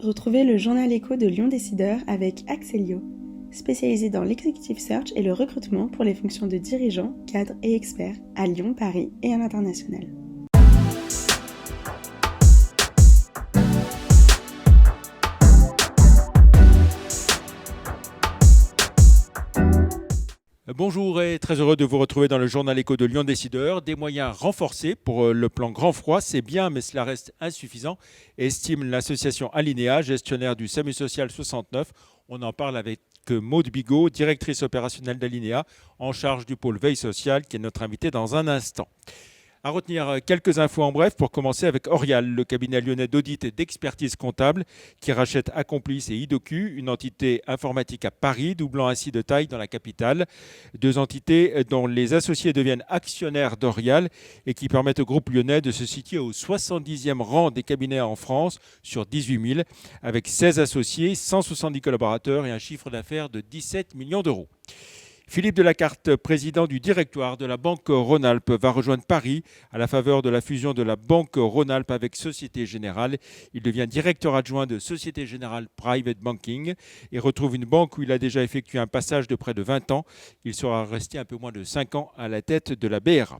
Retrouvez le journal écho de Lyon Décideur avec Axelio, spécialisé dans l'executive search et le recrutement pour les fonctions de dirigeants, cadres et experts à Lyon, Paris et à l'international. Bonjour et très heureux de vous retrouver dans le journal écho de Lyon Décideur. Des moyens renforcés pour le plan Grand Froid, c'est bien mais cela reste insuffisant, estime l'association Alinéa, gestionnaire du SAMU Social 69. On en parle avec Maude Bigot, directrice opérationnelle d'Alinéa, en charge du pôle veille sociale, qui est notre invitée dans un instant. À retenir quelques infos en bref pour commencer avec Orial, le cabinet lyonnais d'audit et d'expertise comptable qui rachète Accomplis et Idocu, une entité informatique à Paris, doublant ainsi de taille dans la capitale. Deux entités dont les associés deviennent actionnaires d'Orial et qui permettent au groupe lyonnais de se situer au 70e rang des cabinets en France sur 18 000, avec 16 associés, 170 collaborateurs et un chiffre d'affaires de 17 millions d'euros. Philippe Delacarte, président du directoire de la Banque Rhône-Alpes, va rejoindre Paris à la faveur de la fusion de la Banque Rhône-Alpes avec Société Générale. Il devient directeur adjoint de Société Générale Private Banking et retrouve une banque où il a déjà effectué un passage de près de 20 ans. Il sera resté un peu moins de 5 ans à la tête de la BRA.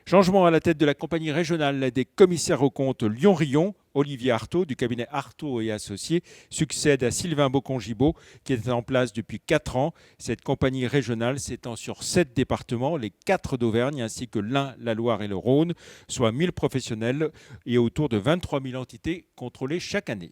Changement à la tête de la compagnie régionale des commissaires aux comptes Lyon-Rion. Olivier Artaud, du cabinet Artaud et Associés, succède à Sylvain Bocon-Gibaud, qui était en place depuis 4 ans. Cette compagnie régionale s'étend sur 7 départements, les 4 d'Auvergne, ainsi que l'Ain, la Loire et le Rhône, soit 1000 professionnels et autour de 23 000 entités contrôlées chaque année.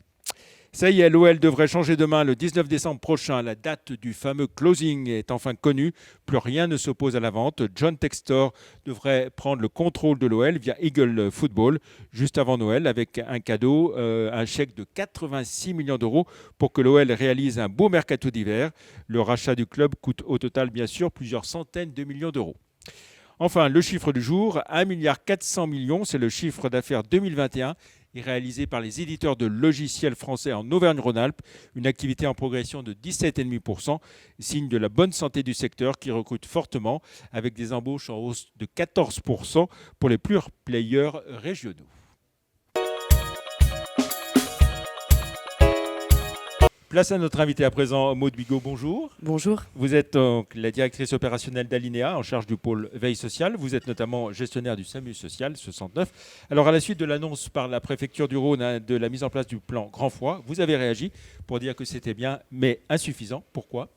Ça y est, l'OL devrait changer de main le 19 décembre prochain. La date du fameux closing est enfin connue. Plus rien ne s'oppose à la vente. John Textor devrait prendre le contrôle de l'OL via Eagle Football juste avant Noël avec un cadeau, un chèque de 86 millions d'euros pour que l'OL réalise un beau mercato d'hiver. Le rachat du club coûte au total, bien sûr, plusieurs centaines de millions d'euros. Enfin, le chiffre du jour, 1,4 milliard, c'est le chiffre d'affaires 2021 et réalisé par les éditeurs de logiciels français en Auvergne-Rhône-Alpes, une activité en progression de 17,5%, signe de la bonne santé du secteur qui recrute fortement avec des embauches en hausse de 14% pour les pure players régionaux. Place à notre invité à présent, Maude Bigot, bonjour. Bonjour. Vous êtes donc la directrice opérationnelle d'Alinéa, en charge du pôle veille sociale. Vous êtes notamment gestionnaire du SAMU Social 69. Alors à la suite de l'annonce par la préfecture du Rhône de la mise en place du plan Grand Froid, vous avez réagi pour dire que c'était bien, mais insuffisant. Pourquoi ?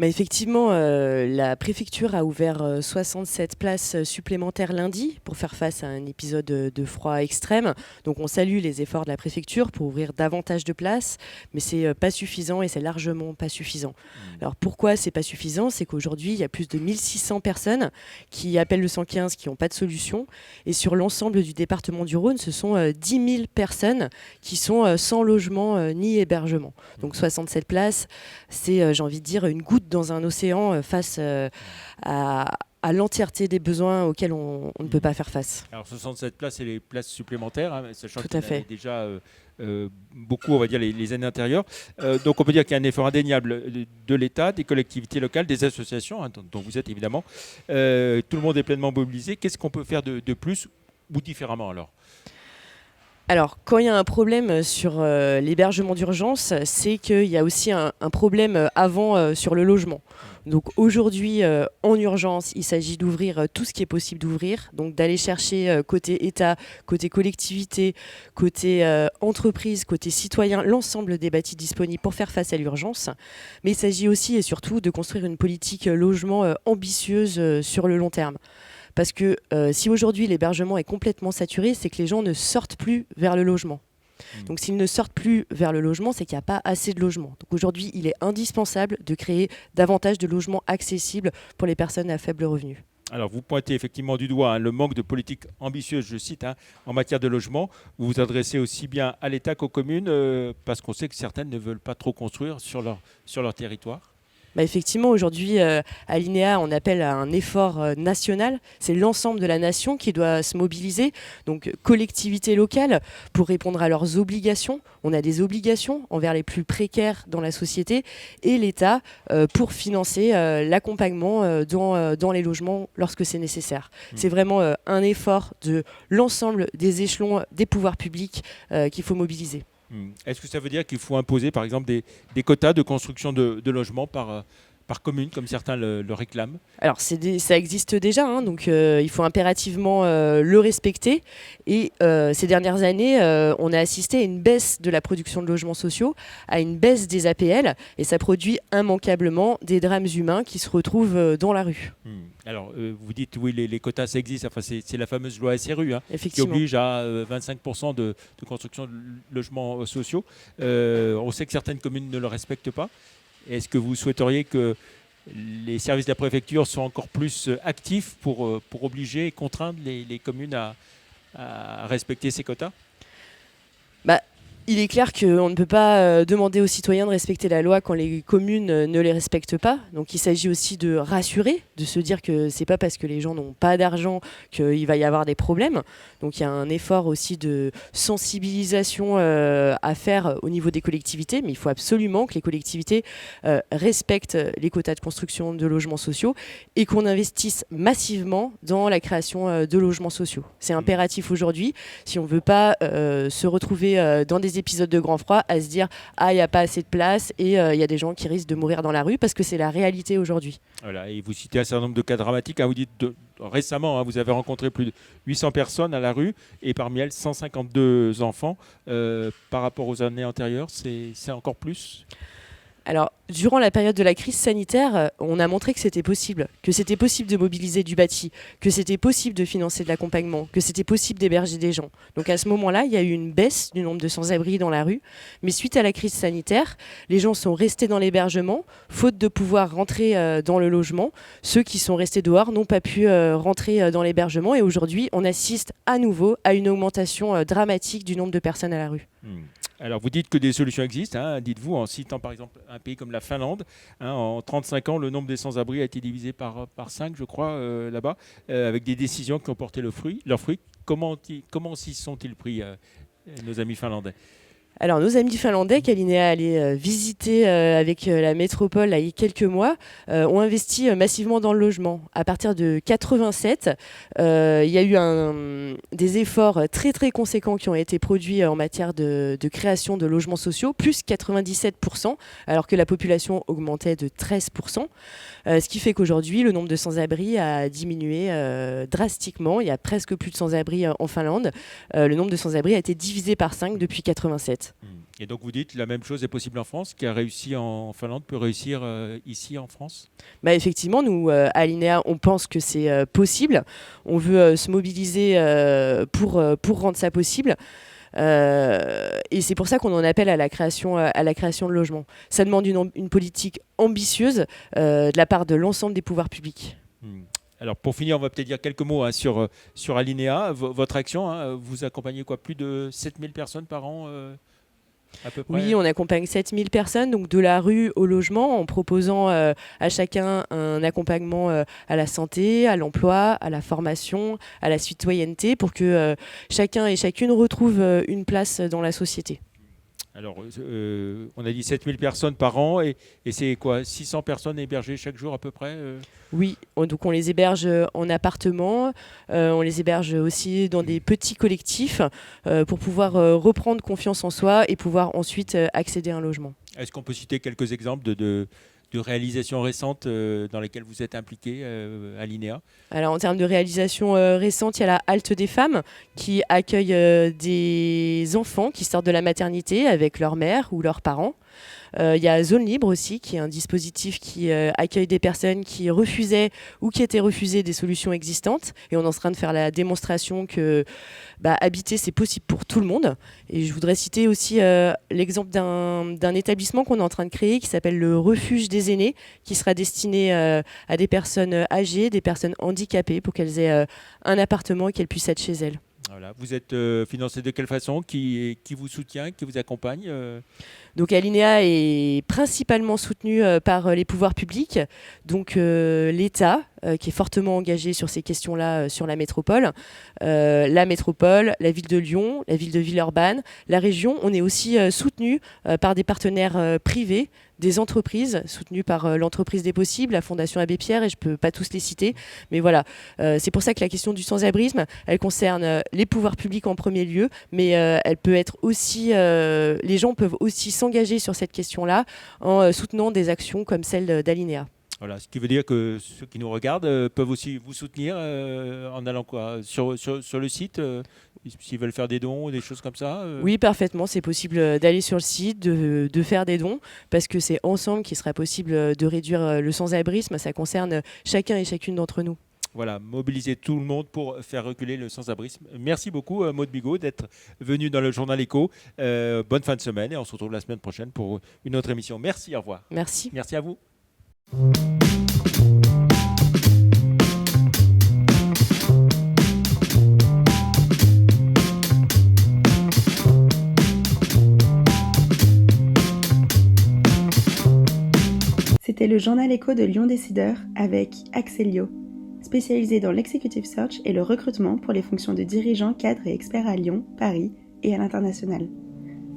Effectivement, la préfecture a ouvert 67 places supplémentaires lundi pour faire face à un épisode de froid extrême. Donc on salue les efforts de la préfecture pour ouvrir davantage de places, mais c'est pas suffisant et c'est largement pas suffisant. Alors pourquoi c'est pas suffisant ? C'est qu'aujourd'hui, il y a plus de 1600 personnes qui appellent le 115 qui n'ont pas de solution. Et sur l'ensemble du département du Rhône, ce sont 10 000 personnes qui sont sans logement ni hébergement. Donc 67 places, c'est, j'ai envie de dire, une goutte dans un océan face à l'entièreté des besoins auxquels on ne peut pas faire face. Alors 67 places, c'est les places supplémentaires, sachant Tout qu'il y à en fait. avait déjà beaucoup, on va dire, les années antérieures. Donc on peut dire qu'il y a un effort indéniable de l'État, des collectivités locales, des associations, dont vous êtes évidemment. Tout le monde est pleinement mobilisé. Qu'est-ce qu'on peut faire de plus ou différemment alors ? Alors, quand il y a un problème sur l'hébergement d'urgence, c'est qu'il y a aussi un problème avant sur le logement. Donc aujourd'hui, en urgence, il s'agit d'ouvrir tout ce qui est possible d'ouvrir, donc d'aller chercher côté État, côté collectivité, côté entreprise, côté citoyen, l'ensemble des bâtis disponibles pour faire face à l'urgence. Mais il s'agit aussi et surtout de construire une politique logement ambitieuse sur le long terme. Parce que si aujourd'hui l'hébergement est complètement saturé, c'est que les gens ne sortent plus vers le logement. Donc s'ils ne sortent plus vers le logement, c'est qu'il n'y a pas assez de logements. Donc aujourd'hui, il est indispensable de créer davantage de logements accessibles pour les personnes à faible revenu. Alors vous pointez effectivement du doigt le manque de politique ambitieuse, je cite, en matière de logement. Vous vous adressez aussi bien à l'État qu'aux communes, parce qu'on sait que certaines ne veulent pas trop construire sur leur territoire. Effectivement, aujourd'hui, à l'INEA, on appelle à un effort national. C'est l'ensemble de la nation qui doit se mobiliser. Donc, collectivités locales, pour répondre à leurs obligations. On a des obligations envers les plus précaires dans la société. Et l'État, pour financer l'accompagnement dans les logements lorsque c'est nécessaire. C'est vraiment un effort de l'ensemble des échelons des pouvoirs publics qu'il faut mobiliser. Est-ce que ça veut dire qu'il faut imposer, par exemple, des quotas de construction de logements par commune, comme certains le réclament? Alors, ça existe déjà, hein, donc il faut impérativement le respecter. Et ces dernières années, on a assisté à une baisse de la production de logements sociaux, à une baisse des APL, et ça produit immanquablement des drames humains qui se retrouvent dans la rue. Alors, vous dites, oui, les quotas, ça existe. Enfin, c'est la fameuse loi SRU, hein, qui Effectivement. oblige à 25% de construction de logements sociaux. On sait que certaines communes ne le respectent pas. Est-ce que vous souhaiteriez que les services de la préfecture soient encore plus actifs pour obliger et contraindre les communes à respecter ces quotas? Bah, il est clair qu'on ne peut pas demander aux citoyens de respecter la loi quand les communes ne les respectent pas. Donc il s'agit aussi de rassurer, de se dire que c'est pas parce que les gens n'ont pas d'argent qu'il va y avoir des problèmes. Donc il y a un effort aussi de sensibilisation à faire au niveau des collectivités, mais il faut absolument que les collectivités respectent les quotas de construction de logements sociaux et qu'on investisse massivement dans la création de logements sociaux. C'est impératif aujourd'hui si on ne veut pas se retrouver dans des épisodes de grand froid à se dire il n'y a pas assez de place et il y a des gens qui risquent de mourir dans la rue parce que c'est la réalité aujourd'hui. Voilà, et vous citez un certain nombre de cas dramatiques. Hein, vous dites récemment, hein, vous avez rencontré plus de 800 personnes à la rue et parmi elles 152 enfants. Par rapport aux années antérieures, c'est encore plus? Alors, durant la période de la crise sanitaire, on a montré que c'était possible de mobiliser du bâti, que c'était possible de financer de l'accompagnement, que c'était possible d'héberger des gens. Donc à ce moment-là, il y a eu une baisse du nombre de sans-abri dans la rue. Mais suite à la crise sanitaire, les gens sont restés dans l'hébergement, faute de pouvoir rentrer dans le logement. Ceux qui sont restés dehors n'ont pas pu rentrer dans l'hébergement. Et aujourd'hui, on assiste à nouveau à une augmentation dramatique du nombre de personnes à la rue. Alors, vous dites que des solutions existent, hein, dites-vous, en citant par exemple un pays comme la Finlande. Hein, en 35 ans, le nombre des sans-abri a été divisé par 5, je crois, là-bas, avec des décisions qui ont porté leurs fruits. Comment s'y sont-ils pris, nos amis finlandais? Alors, nos amis finlandais qu'Alinea allait visiter avec la métropole il y a quelques mois ont investi massivement dans le logement. À partir de 87, il y a eu des efforts très très conséquents qui ont été produits en matière de création de logements sociaux, plus 97%, alors que la population augmentait de 13%. Ce qui fait qu'aujourd'hui, le nombre de sans-abri a diminué drastiquement. Il y a presque plus de sans-abri en Finlande. Le nombre de sans-abri a été divisé par 5 depuis 87. Et donc vous dites la même chose est possible en France, qui a réussi en Finlande peut réussir ici en France? Effectivement, nous, à Alinea, on pense que c'est possible. On veut se mobiliser pour rendre ça possible. Et c'est pour ça qu'on en appelle à la création de logements. Ça demande une politique ambitieuse de la part de l'ensemble des pouvoirs publics. Alors pour finir, on va peut-être dire quelques mots, hein, sur Alinea. Votre action, hein, vous accompagnez plus de 7000 personnes par an à peu près? Oui, on accompagne 7000 personnes, donc de la rue au logement, en proposant à chacun un accompagnement à la santé, à l'emploi, à la formation, à la citoyenneté, pour que chacun et chacune retrouve une place dans la société. Alors, on a dit 7000 personnes par an et c'est quoi, 600 personnes hébergées chaque jour à peu près? Oui, donc on les héberge en appartement, on les héberge aussi dans des petits collectifs pour pouvoir reprendre confiance en soi et pouvoir ensuite accéder à un logement. Est-ce qu'on peut citer quelques exemples de réalisations récentes dans lesquelles vous êtes impliqué à Alinea? Alors en termes de réalisations récentes, il y a la Halte des femmes qui accueille des enfants qui sortent de la maternité avec leur mère ou leurs parents. Il y a Zone Libre aussi, qui est un dispositif qui accueille des personnes qui refusaient ou qui étaient refusées des solutions existantes. Et on est en train de faire la démonstration que habiter, c'est possible pour tout le monde. Et je voudrais citer aussi l'exemple d'un établissement qu'on est en train de créer qui s'appelle le Refuge des aînés, qui sera destiné à des personnes âgées, des personnes handicapées, pour qu'elles aient un appartement et qu'elles puissent être chez elles. Voilà. Vous êtes financé de quelle façon? Qui vous soutient? Qui vous accompagne? Donc Alinea est principalement soutenu par les pouvoirs publics, donc l'État, qui est fortement engagé sur ces questions-là sur la métropole. La métropole, la ville de Lyon, la ville de Villeurbanne, la région. On est aussi soutenu par des partenaires privés, des entreprises soutenues par l'entreprise des possibles, la Fondation Abbé Pierre, et je ne peux pas tous les citer. Mais voilà, c'est pour ça que la question du sans-abrisme, elle concerne les pouvoirs publics en premier lieu, mais elle peut être aussi, les gens peuvent aussi s'engager sur cette question-là en soutenant des actions comme celle d'Alinéa. Voilà, ce qui veut dire que ceux qui nous regardent peuvent aussi vous soutenir en allant sur le site, s'ils veulent faire des dons ou des choses comme ça. Oui, parfaitement, c'est possible d'aller sur le site, de faire des dons, parce que c'est ensemble qu'il sera possible de réduire le sans-abrisme. Ça concerne chacun et chacune d'entre nous. Voilà, mobiliser tout le monde pour faire reculer le sans-abrisme. Merci beaucoup Maud Bigot d'être venue dans le journal Écho. Bonne fin de semaine et on se retrouve la semaine prochaine pour une autre émission. Merci, au revoir. Merci. Merci à vous. C'était le journal Écho de Lyon Décideur avec Axelio, spécialisé dans l'executive search et le recrutement pour les fonctions de dirigeants, cadres et experts à Lyon, Paris et à l'international.